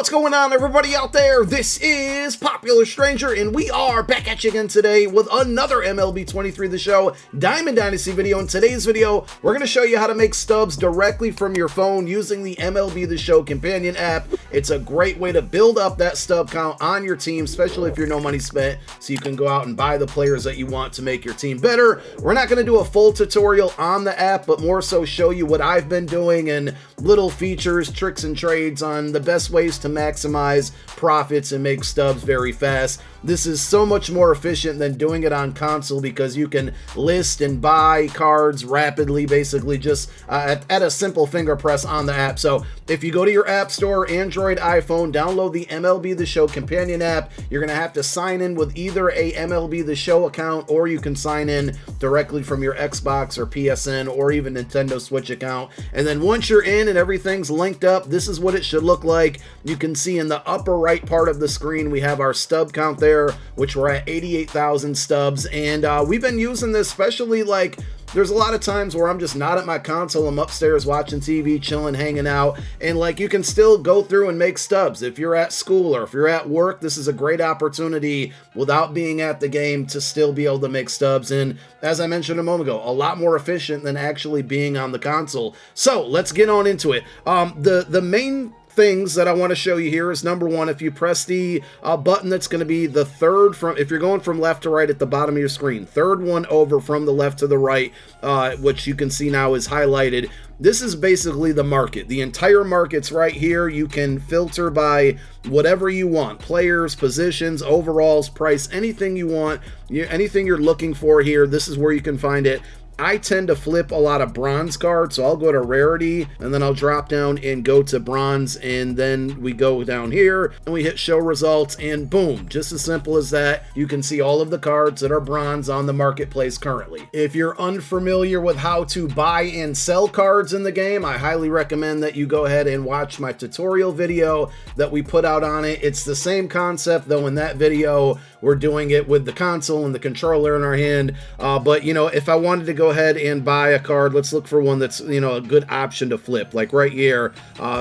What's going on, everybody out there? This is Popular Stranger, and we are back at you again today with another MLB 23 The Show Diamond Dynasty video. In today's video, we're going to show you how to make stubs directly from your phone using the MLB The Show companion app. It's a great way to build up that stub count on your team, especially if you're no money spent, so you can go out and buy the players that you want to make your team better. We're not going to do a full tutorial on the app, but more so show you what I've been doing and little features, tricks, and trades on the best ways to maximize profits and make stubs very fast. This is so much more efficient than doing it on console because you can list and buy cards rapidly, basically just at a simple finger press on the app. So if you go to your app store, Android, iPhone, download the MLB The Show companion app. You're going to have to sign in with either a MLB The Show account, or you can sign in directly from your Xbox or PSN or even Nintendo Switch account. And then once you're in and everything's linked up, this is what it should look like. You can see in the upper right part of the screen, we have our stub count there, which we're at 88,000 stubs. And we've been using this, especially like there's a lot of times where I'm just not at my console. I'm upstairs watching TV, chilling, hanging out, and like you can still go through and make stubs. If you're at school or if you're at work, this is a great opportunity without being at the game to still be able to make stubs. And as I mentioned a moment ago, a lot more efficient than actually being on the console. So let's get on into it. The main things that I want to show you here is, number one, if you press the button that's going to be the third from, if you're going from left to right at the bottom of your screen, third one over from the left to the right, which you can see now is highlighted. This is basically the market. The entire market's right here. You can filter by whatever you want: players, positions, overalls, price, anything you want, anything you're looking for here. This is where you can find it. I tend to flip a lot of bronze cards, so I'll go to rarity and then I'll drop down and go to bronze, and then we go down here and we hit show results, and boom, just as simple as that, you can see all of the cards that are bronze on the marketplace currently. If you're unfamiliar with how to buy and sell cards in the game, I highly recommend that you go ahead and watch my tutorial video that we put out on it. It's the same concept, though in that video we're doing it with the console and the controller in our hand, but you know, if I wanted to go ahead and buy a card, let's look for one that's, you know, a good option to flip. Like right here,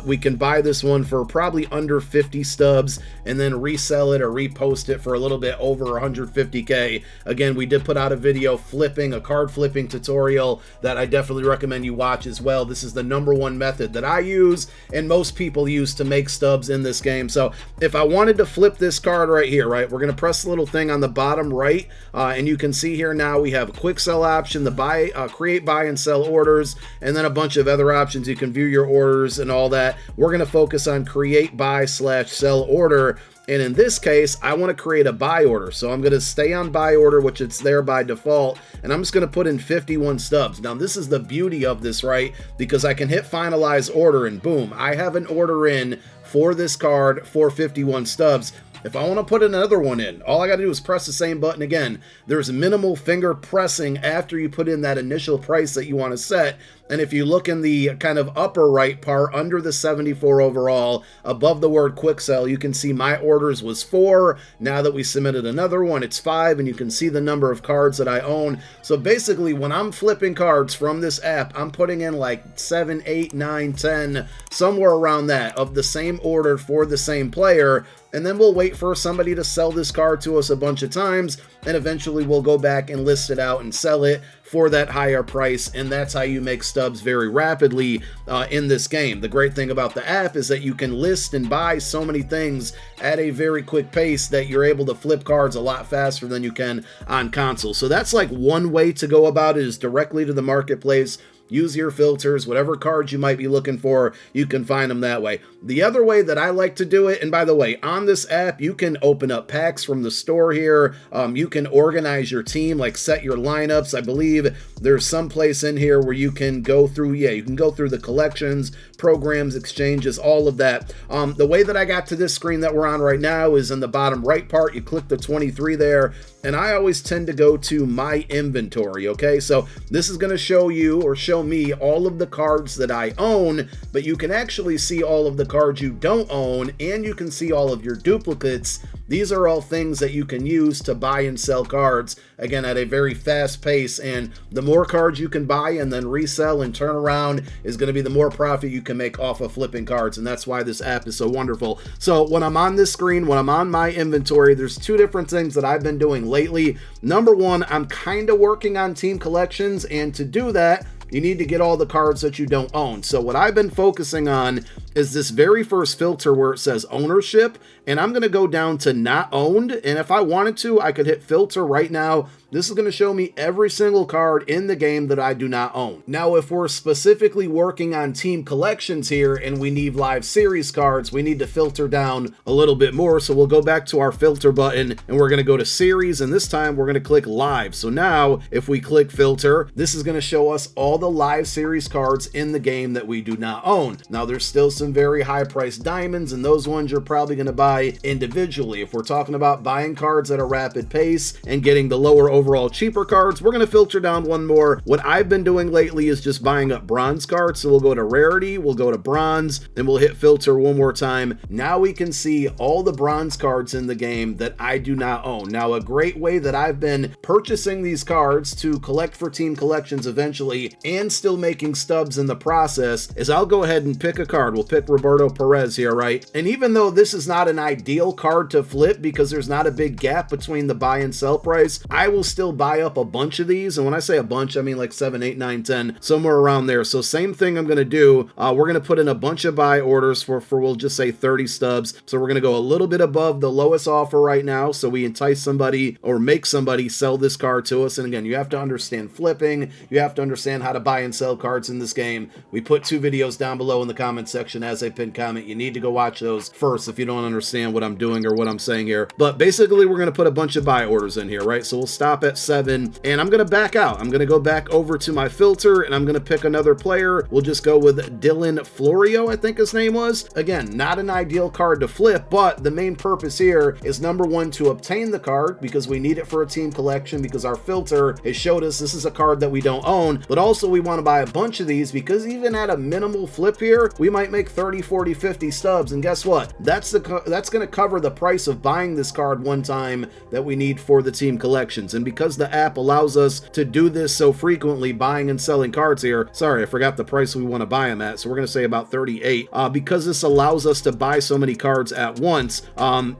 we can buy this one for probably under 50 stubs and then resell it or repost it for a little bit over 150k. Again, we did put out a video flipping, a card flipping tutorial that I definitely recommend you watch as well. This is the number one method that I use and most people use to make stubs in this game. So if I wanted to flip this card right here, right, we're going to press the little thing on the bottom right, and you can see here now we have a quick sell option, the buy, create, buy, and sell orders, and then a bunch of other options. You can view your orders and all that. We're going to focus on create, buy, / sell order. And in this case, I want to create a buy order. So I'm going to stay on buy order, which it's there by default. And I'm just going to put in 51 stubs. Now, this is the beauty of this, right? Because I can hit finalize order and boom, I have an order in for this card for 51 stubs. If I want to put another one in, all I got to do is press the same button again. There's minimal finger pressing after you put in that initial price that you want to set. And if you look in the kind of upper right part under the 74 overall, above the word quick sell, you can see my orders was 4. Now that we submitted another one, it's 5, and you can see the number of cards that I own. So basically, when I'm flipping cards from this app, I'm putting in like 7, 8, 9, 10, somewhere around that of the same order for the same player. And then we'll wait for somebody to sell this card to us a bunch of times, and eventually we'll go back and list it out and sell it for that higher price. And that's how you make stubs very rapidly in this game. The great thing about the app is that you can list and buy so many things at a very quick pace that you're able to flip cards a lot faster than you can on console. So that's like one way to go about it, is directly to the marketplace. Use your filters, whatever cards you might be looking for, you can find them that way. The other way that I like to do it, and by the way, on this app, you can open up packs from the store here. You can organize your team, like set your lineups. I believe there's some place in here where you can go through, you can go through the collections, programs, exchanges, all of that. The way that I got to this screen that we're on right now is in the bottom right part. You click the 23 there, and I always tend to go to my inventory, okay? So this is going to show you, or show me, all of the cards that I own, but you can actually see all of the cards you don't own, and you can see all of your duplicates These are all things that you can use to buy and sell cards, again, at a very fast pace. And the more cards you can buy and then resell and turn around is going to be the more profit you can make off of flipping cards. And that's why this app is so wonderful. So when I'm on this screen, when I'm on my inventory, there's two different things that I've been doing lately. Number one, I'm kind of working on team collections, and to do that, you need to get all the cards that you don't own. So what I've been focusing on is this very first filter where it says ownership, and I'm going to go down to not owned. And if I wanted to, I could hit filter right now. This is going to show me every single card in the game that I do not own. Now, if we're specifically working on team collections here and we need live series cards, we need to filter down a little bit more. So we'll go back to our filter button and we're going to go to series, and this time we're going to click live. So now if we click filter, this is going to show us all the live series cards in the game that we do not own. Now, there's still some very high priced diamonds, and those ones you're probably going to buy individually. If we're talking about buying cards at a rapid pace and getting the lower overall cheaper cards, we're going to filter down one more. What I've been doing lately is just buying up bronze cards. So we'll go to rarity, we'll go to bronze, and we'll hit filter one more time. Now we can see all the bronze cards in the game that I do not own. Now, a great way that I've been purchasing these cards to collect for team collections eventually and still making stubs in the process is I'll go ahead and pick a card. We'll pick Roberto Perez here, right? And even though this is not an ideal card to flip because there's not a big gap between the buy and sell price, I will still buy up a bunch of these. And when I say a bunch, I mean like 7, 8, 9, 10, somewhere around there. So same thing I'm going to do. We're going to put in a bunch of buy orders for we'll just say 30 stubs. So we're going to go a little bit above the lowest offer right now. So we entice somebody or make somebody sell this card to us. And again, you have to understand flipping. You have to understand how to buy and sell cards in this game. We put 2 videos down below in the comment section as a pinned comment. You need to go watch those first if you don't understand what I'm doing or what I'm saying here. But basically, we're going to put a bunch of buy orders in here, right? So we'll stop at 7, and I'm going to back out. I'm going to go back over to my filter, and I'm going to pick another player. We'll just go with Dylan Florio, I think his name was. Again, not an ideal card to flip, but the main purpose here is number one, to obtain the card because we need it for a team collection because our filter has showed us this is a card that we don't own, but also we want to buy a bunch of these because even at a minimal flip here, we might make 30, 40, 50 stubs, and guess what? That's going to cover the price of buying this card one time that we need for the team collections. And because the app allows us to do this so frequently, buying and selling cards here, sorry, I forgot the price we want to buy them at, so we're going to say about 38. Because this allows us to buy so many cards at once,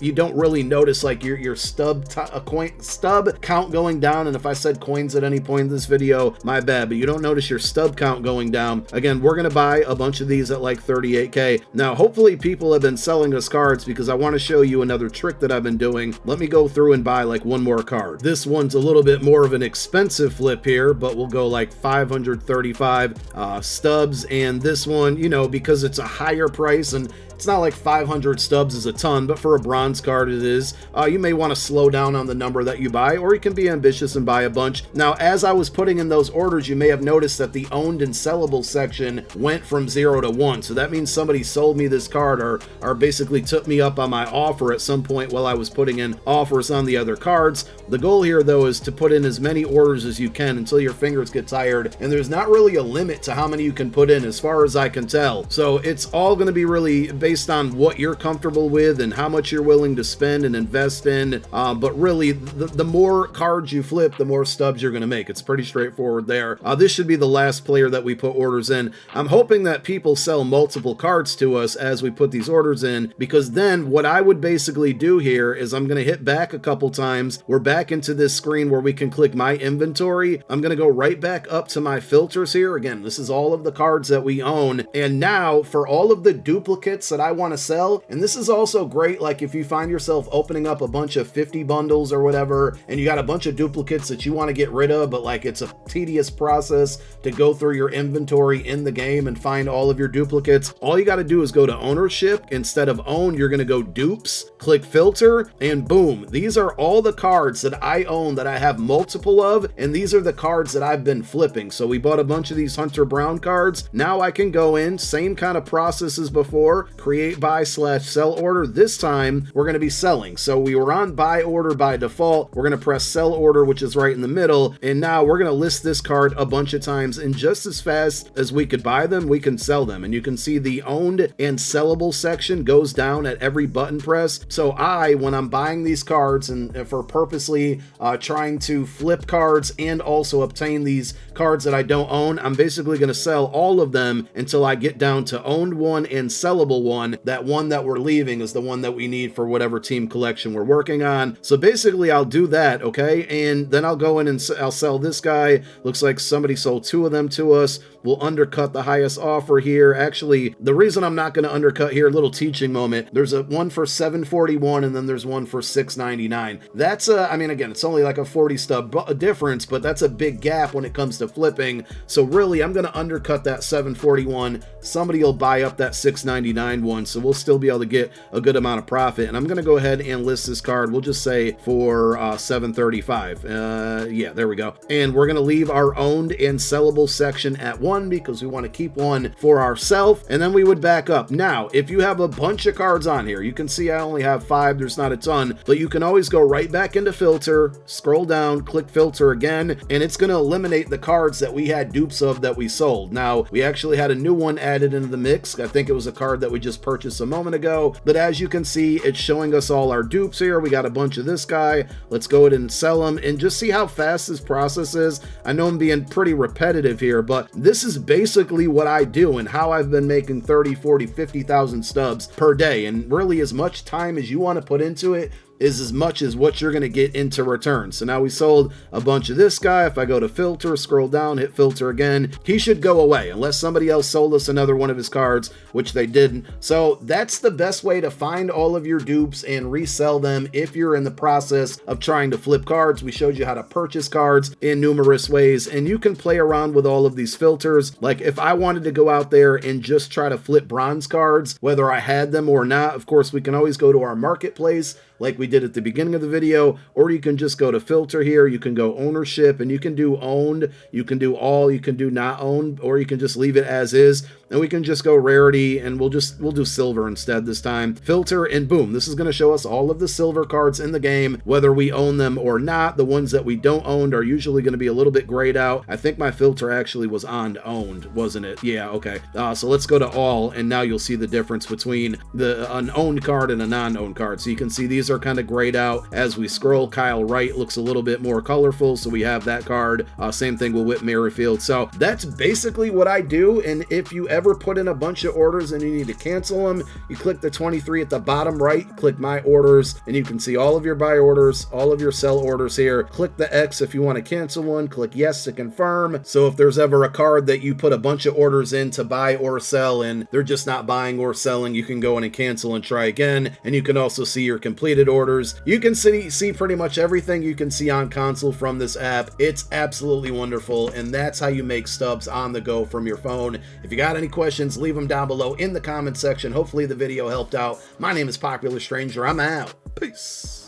you don't really notice like your stub count going down. And if I said coins at any point in this video, my bad, but you don't notice your stub count going down. Again, we're going to buy a bunch of these at like 38k. Now, hopefully people have been selling us cards because I want to show you another trick that I've been doing. Let me go through and buy like one more card. This one's a little bit more of an expensive flip here, but we'll go like 535 stubs. And this one, you know, because it's a higher price and it's not like 500 stubs is a ton, but for a bronze card it is. You may want to slow down on the number that you buy, or you can be ambitious and buy a bunch. Now, as I was putting in those orders, you may have noticed that the owned and sellable section went from 0 to 1. So that means somebody sold me this card or basically took me up on my offer at some point while I was putting in offers on the other cards. The goal here, though, is to put in as many orders as you can until your fingers get tired. And there's not really a limit to how many you can put in as far as I can tell. So it's all going to be really based on what you're comfortable with and how much you're willing to spend and invest in. But really, the more cards you flip, the more stubs you're going to make. It's pretty straightforward there. This should be the last player that we put orders in. I'm hoping that people sell multiple cards to us as we put these orders in, because then what I would basically do here is I'm going to hit back a couple times. We're back into this screen where we can click my inventory. I'm going to go right back up to my filters here. Again, this is all of the cards that we own. And now for all of the duplicates that I want to sell, and this is also great like if you find yourself opening up a bunch of 50 bundles or whatever and you got a bunch of duplicates that you want to get rid of, but like it's a tedious process to go through your inventory in the game and find all of your duplicates. All you got to do is go to ownership. Instead of own, you're going to go dupes, click filter, and boom, these are all the cards that I own that I have multiple of, and these are the cards that I've been flipping. So we bought a bunch of these Hunter Brown cards. Now I can go in, same kind of process as before, create buy / sell order. This time we're going to be selling. So we were on buy order by default. We're going to press sell order, which is right in the middle. And now we're going to list this card a bunch of times, and just as fast as we could buy them, we can sell them. And you can see the owned and sellable section goes down at every button press. So when I'm buying these cards and for purposely trying to flip cards and also obtain these cards that I don't own, I'm basically going to sell all of them until I get down to owned one and sellable one. That one that we're leaving is the one that we need for whatever team collection we're working on. So basically I'll do that, okay? And then I'll go in and I'll sell this guy. Looks like somebody sold 2 of them to us. We'll undercut the highest offer here. Actually, the reason I'm not going to undercut here, little teaching moment, there's one for $741 and then there's one for $699. That's I mean, again, it's only like a 40 stub difference, but that's a big gap when it comes to flipping. So really, I'm going to undercut that $741. Somebody will buy up that $699 one, so we'll still be able to get a good amount of profit. And I'm going to go ahead and list this card. We'll just say for $735. Yeah, there we go. And we're going to leave our owned and sellable section at 1 because we want to keep one for ourselves, and then we would back up. Now, if you have a bunch of cards on here, you can see I only have 5. There's not a ton, but you can always go right back into filter, scroll down, click filter again, and it's going to eliminate the cards that we had dupes of that we sold. Now, we actually had a new one added into the mix. I think it was a card that we just purchased a moment ago, but as you can see, it's showing us all our dupes here. We got a bunch of this guy. Let's go ahead and sell them and just see how fast this process is. I know I'm being pretty repetitive here, but this is basically what I do and how I've been making 30, 40, 50,000 stubs per day. And really, as much time as you want to put into it is as much as what you're going to get into return. So now we sold a bunch of this guy. If I go to filter, scroll down, hit filter again, he should go away unless somebody else sold us another one of his cards, which they didn't. So that's the best way to find all of your dupes and resell them if you're in the process of trying to flip cards. We showed you how to purchase cards in numerous ways, and you can play around with all of these filters. Like if I wanted to go out there and just try to flip bronze cards, whether I had them or not, of course, we can always go to our marketplace like we did at the beginning of the video, or you can just go to filter here, you can go ownership, and you can do owned, you can do all, you can do not owned, or you can just leave it as is, and we can just go rarity, and we'll do silver instead this time. Filter, and boom, this is going to show us all of the silver cards in the game, whether we own them or not. The ones that we don't own are usually going to be a little bit grayed out. I think my filter actually was on owned, wasn't it? Yeah, okay. So let's go to all, and now you'll see the difference between an owned card and a non-owned card. So you can see these are kind of grayed out as we scroll. Kyle Wright looks a little bit more colorful, so we have that card. Same thing with Whit Merrifield. So that's basically what I do, and if you ever put in a bunch of orders and you need to cancel them, you click the 23 at the bottom right, click my orders, and you can see all of your buy orders, all of your sell orders here. Click the X if you want to cancel one, click yes to confirm. So if there's ever a card that you put a bunch of orders in to buy or sell and they're just not buying or selling, you can go in and cancel and try again. And you can also see your completed orders. You can see pretty much everything you can see on console from this app. It's absolutely wonderful, and that's how you make stubs on the go from your phone. If you got any questions, leave them down below in the comment section. Hopefully the video helped out. My name is Popular Stranger. I'm out. Peace.